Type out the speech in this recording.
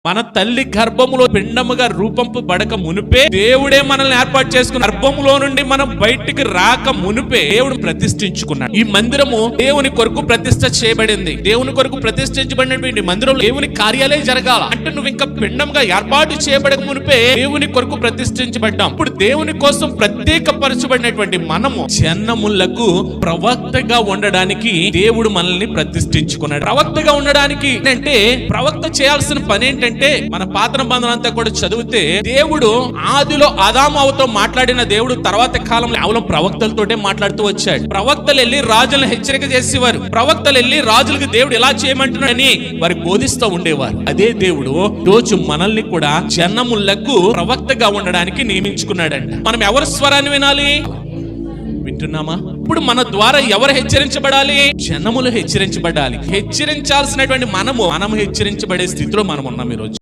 మన తల్లి గర్భములో పిండముగా రూపంపబడక మునిపే దేవుడే మనల్ని ఏర్పాటు చేసుకున్న గర్భములో నుండి మనం బయటికి రాక మునిపే దేవుడు ప్రతిష్ఠించుకున్నాడు. ఈ మందిరము దేవుని కొరకు ప్రతిష్ఠ చేయబడింది. దేవుని కొరకు ప్రతిష్ఠించబడినటువంటి మందిరంలో దేవుని కార్యాలే జరగాల అంటే నువ్వు ఇంకా పిండంగా ఏర్పాటు చేయబడక మునిపే దేవుని కొరకు ప్రతిష్ఠించబడ్డాం. ఇప్పుడు దేవుని కోసం ప్రత్యేకపరచబడినటువంటి మనము జనములకు ప్రవక్తగా ఉండడానికి దేవుడు మనల్ని ప్రతిష్ఠించుకున్నాడు. ప్రవక్తగా ఉండడానికి అంటే ప్రవక్త చేయాల్సిన పని ఏంటంటే మన పాత నిబంధన అంతా కూడా చదివితే దేవుడు ఆదిలో ఆదాముతో మాట్లాడిన దేవుడు తర్వాత కాలంలో కేవలం ప్రవక్తలతోటే మాట్లాడుతూ వచ్చాడు. ప్రవక్తలు వెళ్ళి రాజులను హెచ్చరిక చేసేవారు. ప్రవక్తలు వెళ్ళి రాజులకు దేవుడు ఎలా చేయమంటున్నాడని వారి బోధిస్తూ ఉండేవారు. అదే దేవుడు రోజు మనల్ని కూడా జనములకు ప్రవక్తగా ఉండడానికి నియమించుకున్నాడంట. మనం ఎవరి స్వరాన్ని వినాలి? వింటున్నామా? ఇప్పుడు మన ద్వారా ఎవరు హెచ్చరించబడాలి? జనములు హెచ్చరించబడాలి. హెచ్చరించాల్సినటువంటి మనం హెచ్చరించబడే స్థితిలో మనం ఉన్నాం ఈరోజు.